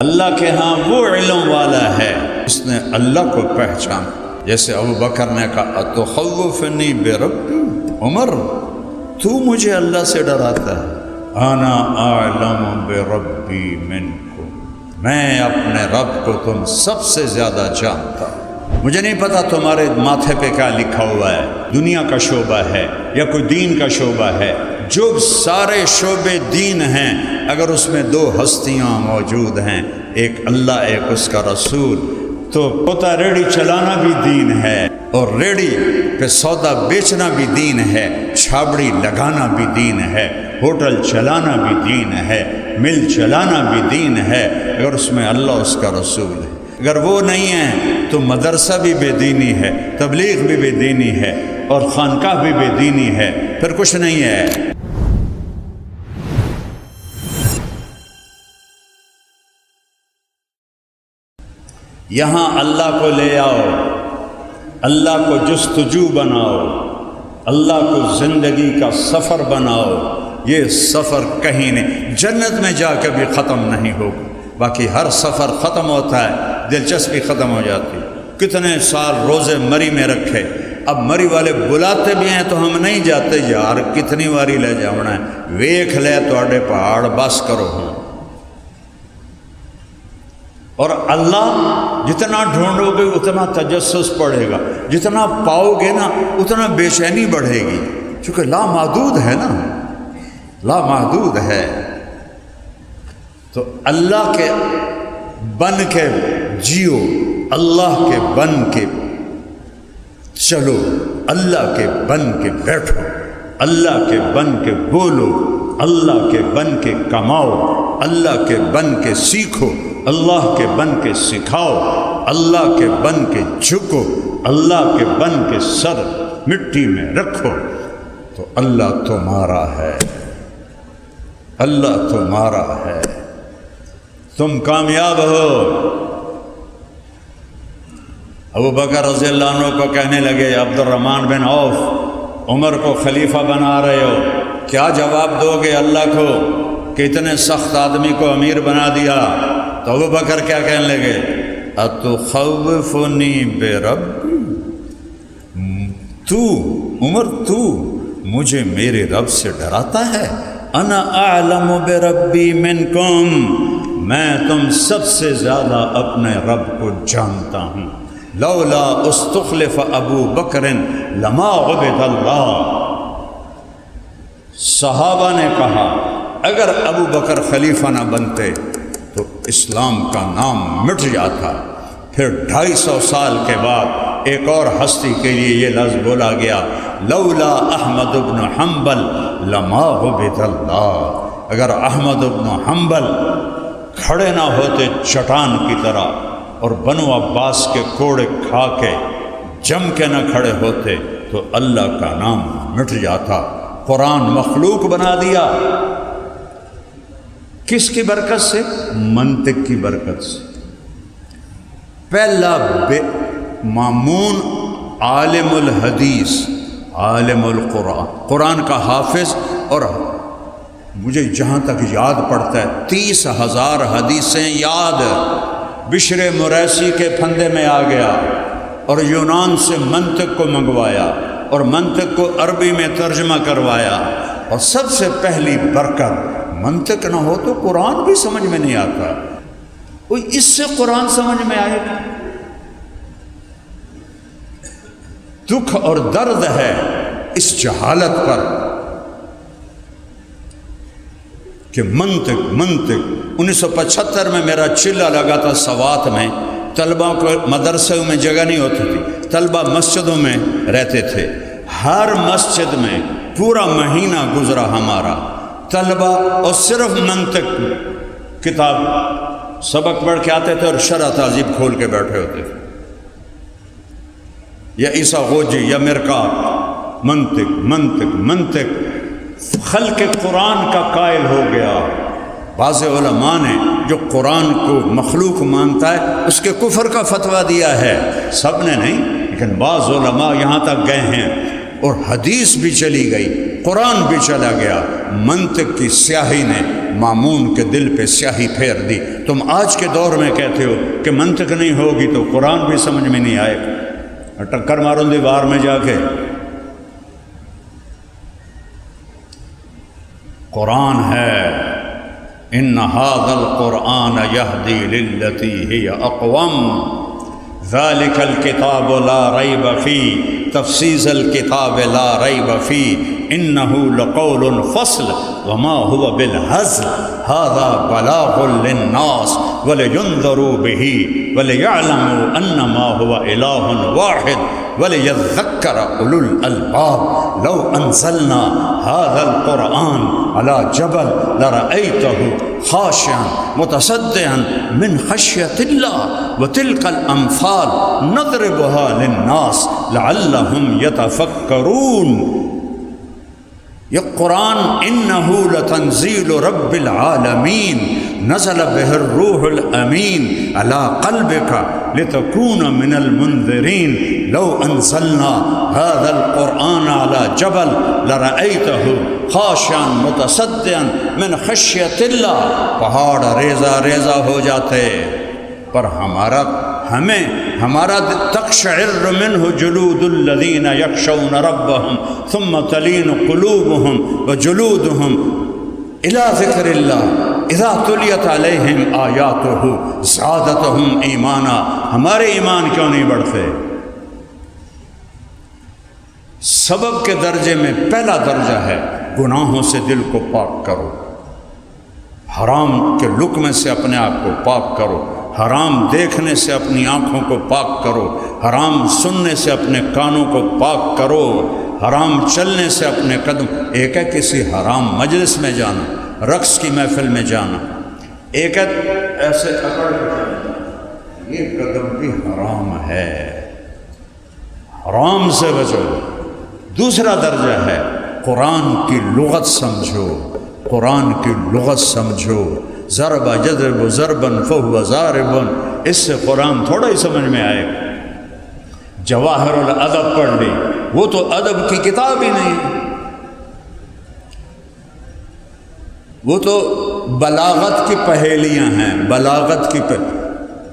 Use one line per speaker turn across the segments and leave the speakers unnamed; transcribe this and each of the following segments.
اللہ کے ہاں وہ علم والا ہے اس نے اللہ کو پہچانا. جیسے ابو بکر نے کہا اتخوفنی بربی، عمر تو مجھے اللہ سے ڈراتا ہے. انا اعلم بربی منکم، میں اپنے رب کو تم سب سے زیادہ جانتا ہوں. مجھے نہیں پتا تمہارے ماتھے پہ کیا لکھا ہوا ہے، دنیا کا شعبہ ہے یا کوئی دین کا شعبہ ہے. جو سارے شعبے دین ہیں، اگر اس میں دو ہستیاں موجود ہیں، ایک اللہ ایک اس کا رسول، تو ہوتا ریڑھی چلانا بھی دین ہے اور ریڑھی پہ سودا بیچنا بھی دین ہے، چھابڑی لگانا بھی دین ہے، ہوٹل چلانا بھی دین ہے، مل چلانا بھی دین ہے، اگر اس میں اللہ اس کا رسول ہے. اگر وہ نہیں ہے تو مدرسہ بھی بے دینی ہے، تبلیغ بھی بے دینی ہے اور خانقاہ بھی بے دینی ہے، پھر کچھ نہیں ہے. یہاں اللہ کو لے آؤ، اللہ کو جستجو بناؤ، اللہ کو زندگی کا سفر بناؤ. یہ سفر کہیں نہیں، جنت میں جا کے بھی ختم نہیں ہوگا. باقی ہر سفر ختم ہوتا ہے، دلچسپی ختم ہو جاتی. کتنے سال روزے مری میں رکھے، اب مری والے بلاتے بھی ہیں تو ہم نہیں جاتے. یار کتنی واری لے جانا ہے، ویکھ لے تواڈے پہاڑ بس کرو. ہوں اور اللہ جتنا ڈھونڈو گے اتنا تجسس پڑے گا، جتنا پاؤ گے نا اتنا بے چینی بڑھے گی، چونکہ لامحدود ہے نا، لامحدود ہے. تو اللہ کے بن کے جیو، اللہ کے بن کے چلو، اللہ کے بن کے بیٹھو، اللہ کے بن کے بولو، اللہ کے بن کے کماؤ، اللہ کے بن کے سیکھو، اللہ کے بن کے سکھاؤ، اللہ کے بن کے جھکو، اللہ کے بن کے سر مٹی میں رکھو. تو اللہ تمہارا ہے، اللہ تمہارا ہے، تم کامیاب ہو. ابو بکر رضی اللہ عنہ کو کہنے لگے عبد الرحمن بن عوف عمر کو خلیفہ بنا رہے ہو، کیا جواب دو گے اللہ کو کہ اتنے سخت آدمی کو امیر بنا دیا؟ تو ابو بکر کیا کہنے لگے؟ اتخوفنی بربی، تو عمر تو مجھے میرے رب سے ڈراتا ہے؟ انا اعلم بربی منکم، میں تم سب سے زیادہ اپنے رب کو جانتا ہوں. لولا استخلف ابو بکر لما عبد اللہ. صحابہ نے کہا اگر ابو بکر خلیفہ نہ بنتے تو اسلام کا نام مٹ جاتا. پھر 250 سال کے بعد ایک اور ہستی کے لیے یہ لفظ بولا گیا، لولا احمد بن حنبل لما عبد اللہ. اگر احمد بن حنبل کھڑے نہ ہوتے چٹان کی طرح اور بنو عباس کے کوڑے کھا کے جم کے نہ کھڑے ہوتے تو اللہ کا نام مٹ جاتا. قرآن مخلوق بنا دیا، کس کی برکت سے؟ منطق کی برکت سے. پہلا مامون عالم الحدیث، عالم القرآن، قرآن کا حافظ. اور مجھے جہاں تک یاد پڑتا ہے 30,000 حدیثیں یاد بشر مریسی کے پھندے میں آ گیا اور یونان سے منطق کو منگوایا اور منطق کو عربی میں ترجمہ کروایا. اور سب سے پہلی برکت، منطق نہ ہو تو قرآن بھی سمجھ میں نہیں آتا. کوئی اس سے قرآن سمجھ میں آئے گا؟ دکھ اور درد ہے اس جہالت پر کہ منطق 1975 میں میرا چلہ لگا تھا سوات میں. طلبہ کو مدرسوں میں جگہ نہیں ہوتی تھی، طلبہ مسجدوں میں رہتے تھے. ہر مسجد میں پورا مہینہ گزرا ہمارا، طلبہ اور صرف منطق کتاب سبق پڑھ کے آتے تھے اور شرح تہذیب کھول کے بیٹھے ہوتے تھے. یا عیسیٰ غوجی یا مرکات، منطق خلق قرآن کا قائل ہو گیا. بعض علماء نے جو قرآن کو مخلوق مانتا ہے اس کے کفر کا فتویٰ دیا ہے، سب نے نہیں لیکن بعض علماء یہاں تک گئے ہیں. اور حدیث بھی چلی گئی، قرآن بھی چلا گیا، منطق کی سیاہی نے مامون کے دل پہ سیاہی پھیر دی۔ تم آج کے دور میں کہتے ہو کہ منطق نہیں ہوگی تو قرآن بھی سمجھ میں نہیں آئے گا، ٹکر مارو دیوار میں جا کے۔ قرآن ہے، ان ھذا القرآن یہدی للتی ہی اقوم ذالک الکتاب لا ریب فیہ تفصیص الکتاب لا ریب فیہ انہ لقول فصل وما هو بالہزل ھذا بلاغ للناس ولینذروا بہ وليعلموا انما هو الہ واحد وليذكر اولو الالباب لو انزلنا هذا القرآن على جبل لرأيته خاشعا متصدعا من خشية الله وتلك الأمثال نضربها للناس لعلهم يتفكرون۔ یہ قرآن انہ لتنزیل رب العالمین نزل بہ الروح الامین علی قلبک لتکون من المنذرین لو انزلنا هذا القرآن علی جبل لرأیتہ خاشعا متصدعا من خشیۃ اللہ، پہاڑ ریزہ ریزہ ہو جاتے، پر ہمارا تقشعر منہ جلود الذین یخشون ربہم ثم تلین قلوبہم وجلودہم الی ذکر اللہ اذا تلیت علیہم آیاتہ زادتہم ایمانا۔ ہمارے ایمان کیوں نہیں بڑھتے؟ سبب کے درجے میں پہلا درجہ ہے گناہوں سے دل کو پاک کرو، حرام کے لقمے سے اپنے آپ کو پاک کرو، حرام دیکھنے سے اپنی آنکھوں کو پاک کرو، حرام سننے سے اپنے کانوں کو پاک کرو، حرام چلنے سے اپنے قدم۔ ایک ہے کسی حرام مجلس میں جانا، رقص کی محفل میں جانا، ایک ہے ایسے اکڑ کے جانا، یہ قدم بھی حرام ہے، حرام سے بچو۔ دوسرا درجہ ہے قرآن کی لغت سمجھو، قرآن کی لغت سمجھو۔ ضرب یضرب ضربا فہو ضارب، اس سے قرآن تھوڑا ہی سمجھ میں آئے گا۔ جواہر الادب پڑھ لی، وہ تو ادب کی کتاب ہی نہیں، وہ تو بلاغت کی پہیلیاں ہیں، بلاغت کی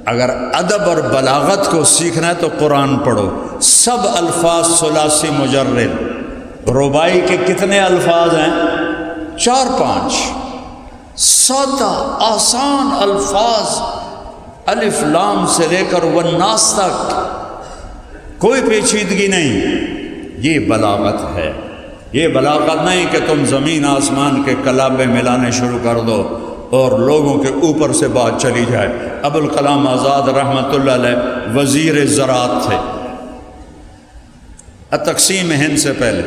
اگر ادب اور بلاغت کو سیکھنا ہے تو قرآن پڑھو۔ سب الفاظ ثلاثی مجرد، رباعی کے کتنے الفاظ ہیں؟ 4-5 سادہ آسان الفاظ، الف لام سے لے کر والناس تک، کوئی پیچیدگی نہیں۔ یہ بلاغت ہے، یہ بلاغت نہیں کہ تم زمین آسمان کے کلابے ملانے شروع کر دو اور لوگوں کے اوپر سے بات چلی جائے۔ ابوالکلام آزاد رحمۃ اللہ علیہ وزیر زراعت تھے تقسیم ہند سے پہلے،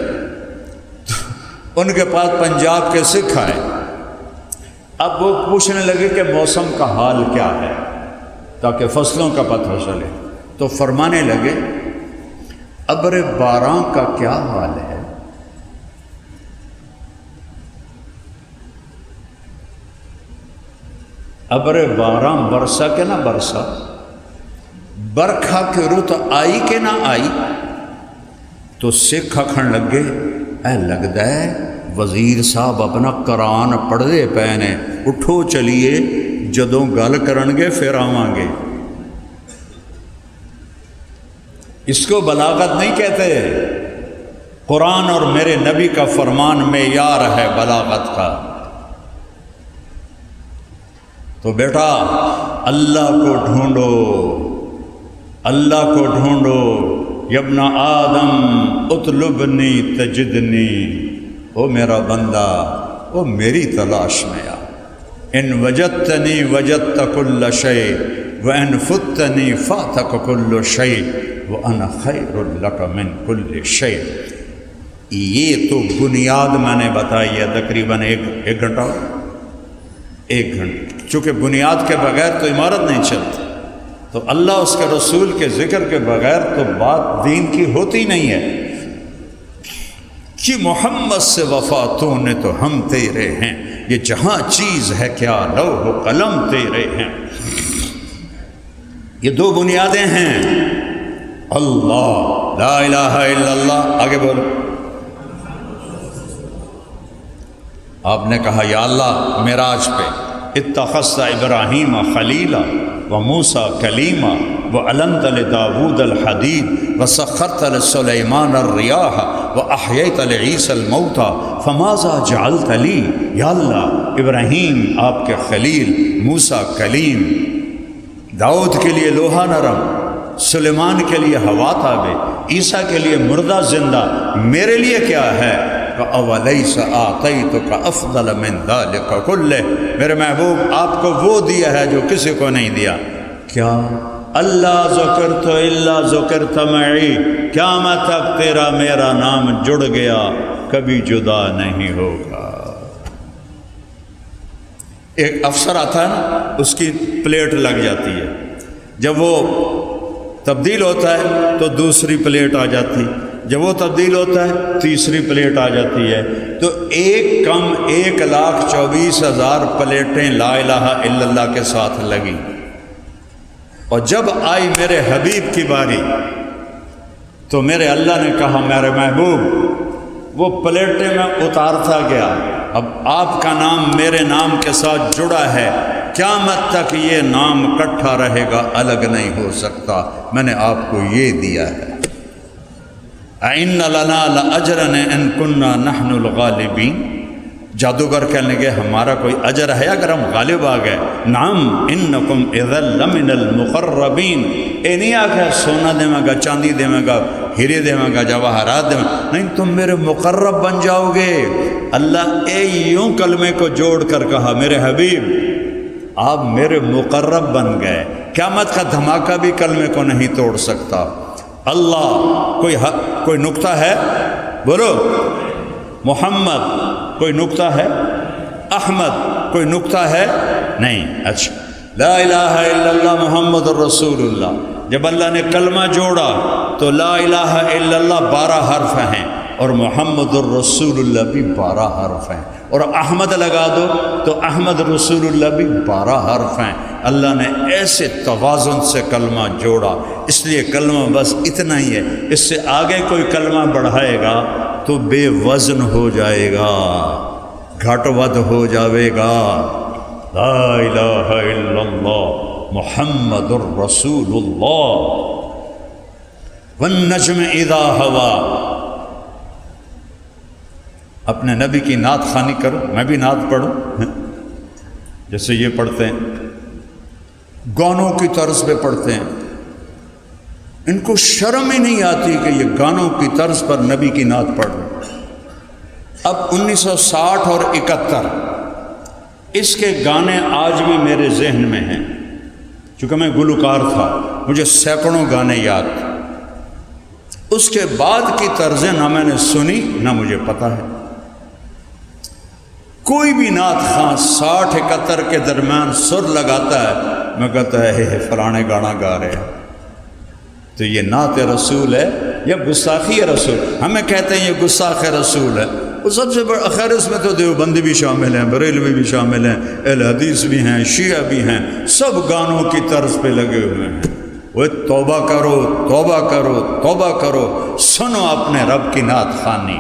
ان کے پاس پنجاب کے سکھ آئے، اب وہ پوچھنے لگے کہ موسم کا حال کیا ہے تاکہ فصلوں کا پتہ چلے، تو فرمانے لگے ابر باران کا کیا حال ہے؟ ابر باران برسا کہ نہ برسا، برکھا کے رت آئی کہ نہ آئی؟ تو سکھ آکھن لگے اے لگدا ہے وزیر صاحب اپنا قرآن پڑھدے پے نے، اٹھو چلیے جدوں گل کرن گے پھر آواں گے۔ اس کو بلاغت نہیں کہتے، قرآن اور میرے نبی کا فرمان معیار ہے بلاغت کا۔ تو بیٹا اللہ کو ڈھونڈو، اللہ کو ڈھونڈو۔ یا ابن آدم اطلبنی تجدنی، او میرا بندہ او میری تلاش میں آ۔ ان وجدتنی وجدت کل شیء وان فتنی فاتک کل شیء وانا خیر لک من کل شیء۔ یہ تو بنیاد میں نے بتائی ہے، تقریباً ایک گھنٹہ، چونکہ بنیاد کے بغیر تو عمارت نہیں چلتی، تو اللہ اس کے رسول کے ذکر کے بغیر تو بات دین کی ہوتی نہیں ہے۔ کہ محمد سے وفا تو نے تو ہم تیرے ہیں، یہ جہاں چیز ہے کیا لوح و قلم تیرے ہیں۔ یہ دو بنیادیں ہیں، اللہ لا الہ الا اللہ، آگے بولو، آپ نے کہا یا اللہ معراج پہ اتخذت ابراہیم خلیلا وموسیٰ کلیما وعلنت لداود الحدید وسخرت لسلیمان الریاح واحییت لعیسی الموتى فماذا جعلت لی. یا اللہ ابراہیم آپ کے خلیل، موسیٰ کلیم، داؤد کے لیے لوہا نرم، سلیمان کے لیے ہوا تابع، عیسیٰ کے لیے مردہ زندہ، میرے لیے کیا ہے؟ اَوَلَيْسَ آتَيْتُكَ أَفْضَلَ مِنْ ذَلِكَ كُلِّهِ، میرے محبوب آپ کو وہ دیا ہے جو کسی کو نہیں دیا. کیا؟ اللہ ذکرت الا ذکرت معی، قیامت تک تیرا میرا نام جڑ گیا، کبھی جدا نہیں ہوگا. ایک افسر آتا ہے نا، اس کی پلیٹ لگ جاتی ہے، جب وہ تبدیل ہوتا ہے تو دوسری پلیٹ آ جاتی، جب وہ تبدیل ہوتا ہے تیسری پلیٹ آ جاتی ہے. تو ایک کم 1,24,000 پلیٹیں لا الہ الا اللہ کے ساتھ لگی. اور جب آئی میرے حبیب کی باری تو میرے اللہ نے کہا میرے محبوب وہ پلیٹیں میں اتارتا گیا، اب آپ کا نام میرے نام کے ساتھ جڑا ہے، قیامت تک یہ نام اکٹھا رہے گا، الگ نہیں ہو سکتا، میں نے آپ کو یہ دیا ہے. اِنَّ لَنَا لَأَجْرًا إِن كُنَّا نَحْنُ الْغَالِبِينَ. جادوگر کہنے لگے ہمارا کوئی اجر ہے اگر ہم غالب آ گئے؟ نعم انکم اذا لمن المقربین. اے نہیں آکھا سونا دے گا، چاندی دے گا، ہیرے دے گا، جواہرات دے گا، نہیں، تم میرے مقرب بن جاؤ گے. اللہ اے یوں کلمے کو جوڑ کر کہا میرے حبیب آپ میرے مقرب بن گئے، قیامت کا دھماکہ بھی کلمے کو نہیں توڑ سکتا. اللہ کوئی نقطہ ہے؟ بولو. محمد کوئی نقطہ ہے؟ احمد کوئی نقطہ ہے؟ نہیں. اچھا، لا الہ الا اللہ محمد الرسول اللہ. جب اللہ نے کلمہ جوڑا تو لا الہ الا اللہ 12 حرف ہیں اور محمد الرسول اللہ بھی 12 حرف ہیں، اور احمد لگا دو تو احمد رسول اللہ بھی 12 حرف ہیں. اللہ نے ایسے توازن سے کلمہ جوڑا، اس لیے کلمہ بس اتنا ہی ہے. اس سے آگے کوئی کلمہ بڑھائے گا تو بے وزن ہو جائے گا، گھٹ ود ہو جاوے گا. لا الہ الا اللہ محمد الرسول اللہ. والنجم اذا ہوا. اپنے نبی کی نعت خوانی کرو، میں بھی نعت پڑھوں جیسے یہ پڑھتے ہیں، گانوں کی طرز پہ پڑھتے ہیں. ان کو شرم ہی نہیں آتی کہ یہ گانوں کی طرز پر نبی کی نعت پڑھ رہے. اب 1960 اور 71 اس کے گانے آج بھی میرے ذہن میں ہیں، چونکہ میں گلوکار تھا، مجھے سینکڑوں گانے یاد تھے. اس کے بعد کی طرزیں نہ میں نے سنی نہ مجھے پتہ ہے. کوئی بھی نعت خواں 60-71 کے درمیان سر لگاتا ہے، میں کہتا ہے فلانے گانا گا رہے ہیں. تو یہ نعت رسول ہے یا گستاخی رسول؟ ہمیں کہتے ہیں یہ گستاخ رسول ہے. وہ سب سے بڑا خیر اس میں تو دیوبندی بھی شامل ہیں، بریلوی بھی شامل ہیں، اہل حدیث بھی ہیں، شیعہ بھی ہیں، سب گانوں کی طرز پہ لگے ہوئے ہیں. وہ توبہ کرو، توبہ کرو، توبہ کرو. سنو اپنے رب کی نعت خوانی،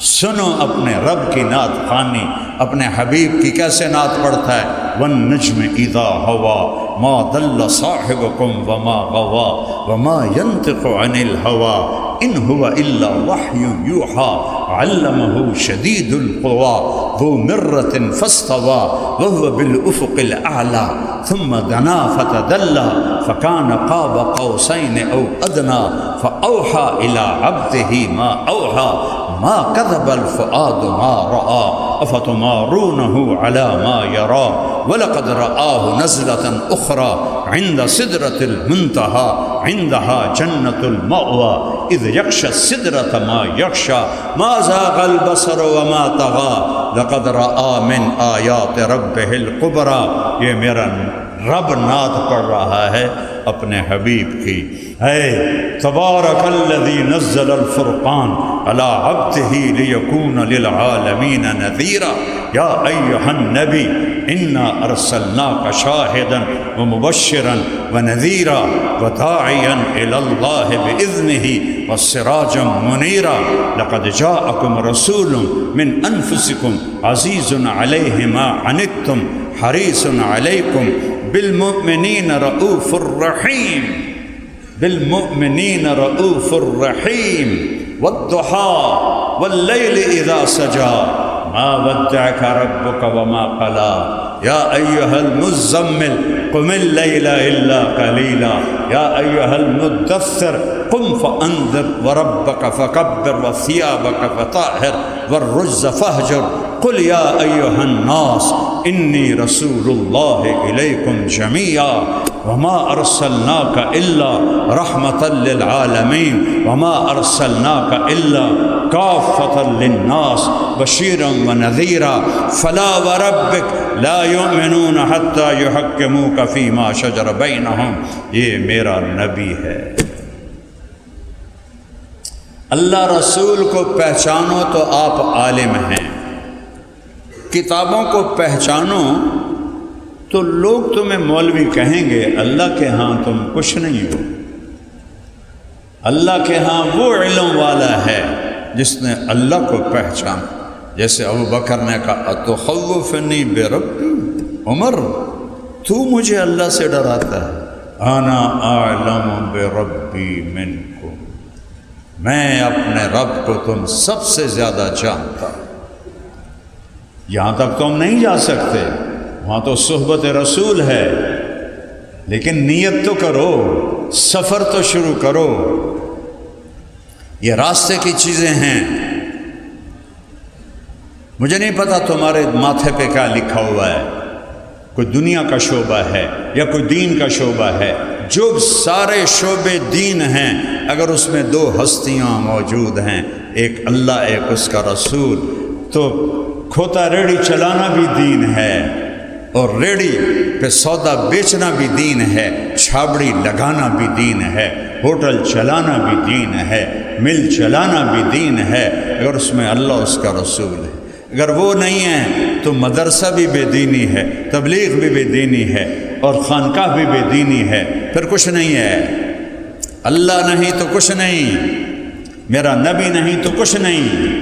سنو اپنے رب کی نعت خوانی. اپنے حبیب کی کیسے نعت پڑھتا ہے؟ والنجم اذا ہوا ما ضل صاحبکم وما غوا وما ينطق عن الهوى ان هو الا وحی یوحى علمه شدید القوى ذو مرة فاستوى وهو بالافق الاعلى ثم دنا فتدلى فكان قاب قوسين او ادنى فاوحى الى عبده ما اوحى ما كذب الفؤاد ما رأى افتمارونه على ما يرى وَلَقَدْ رَآهُ نَزْلَةً أُخْرَى عِنْدَ سِدْرَةِ الْمُنْتَهَى عِنْدَهَا جَنَّةُ الْمَأْوَى إِذْ يَغْشَى السِّدْرَةَ مَا يَغْشَى مَا زَاغَ الْبَصَرُ وَمَا طَغَى لَقَدْ رَآ مِنْ آيَاتِ رَبِّهِ الْكُبْرَى. یہ میرا رب نعت پڑھ رہا ہے اپنے حبیب کی. اے تبارک الذی نزل الفرقان علی عبدہ لیکون للعالمین نذیرا. یا ایھا النبی انا ارسلناک شاہدا ومبشرا ونذیرا وداعیا الی اللہ باذنہ وسراجا منیرا لقد جاءکم رسول من انفسکم عزیز علیہ ما عنتم حریص علیکم بالمؤمنین رؤوف الرحیم بالمؤمنین رؤوف الرحیم والضحى واللیل اذا سجا ما ودعك ربك وما قلى يا أيها المزمل قم الليل إلا قليلا يا أيها المدثر قم فأنذر وربك فكبر وثيابك فطهر والرجز فاهجر قل يا أيها الناس إني رسول الله إليكم جميعا وما أرسلناك إلا رحمة للعالمين وما أرسلناك إلا كافة للناس بشيرا ونذيرا فلا وربك لا يؤمنون حتى يحكموك فيما شجر بينهم. یہ میرا نبی ہے. اللہ رسول کو پہچانو تو آپ عالم ہیں، کتابوں کو پہچانو تو لوگ تمہیں مولوی کہیں گے، اللہ کے ہاں تم کچھ نہیں ہو. اللہ کے ہاں وہ علم والا ہے جس نے اللہ کو پہچانا. جیسے ابو بکر نے کہا اتخوفنی بربی، عمر تو مجھے اللہ سے ڈراتا ہے. انا اعلم بربی منکم، میں اپنے رب کو تم سب سے زیادہ جانتا ہوں. یہاں تک تم نہیں جا سکتے، وہاں تو صحبت رسول ہے، لیکن نیت تو کرو، سفر تو شروع کرو. یہ راستے کی چیزیں ہیں. مجھے نہیں پتا تمہارے ماتھے پہ کیا لکھا ہوا ہے، کوئی دنیا کا شعبہ ہے یا کوئی دین کا شعبہ ہے. جو سارے شعبے دین ہیں، اگر اس میں دو ہستیاں موجود ہیں، ایک اللہ ایک اس کا رسول، تو کھوتا ریڑھی چلانا بھی دین ہے، اور ریڑھی پہ سودا بیچنا بھی دین ہے، چھابڑی لگانا بھی دین ہے، ہوٹل چلانا بھی دین ہے، مل چلانا بھی دین ہے، اگر اس میں اللہ اس کا رسول ہے. اگر وہ نہیں ہے تو مدرسہ بھی بے دینی ہے، تبلیغ بھی بے دینی ہے، اور خانقاہ بھی بے دینی ہے. پھر کچھ نہیں ہے. اللہ نہیں تو کچھ نہیں، میرا نبی نہیں تو کچھ نہیں.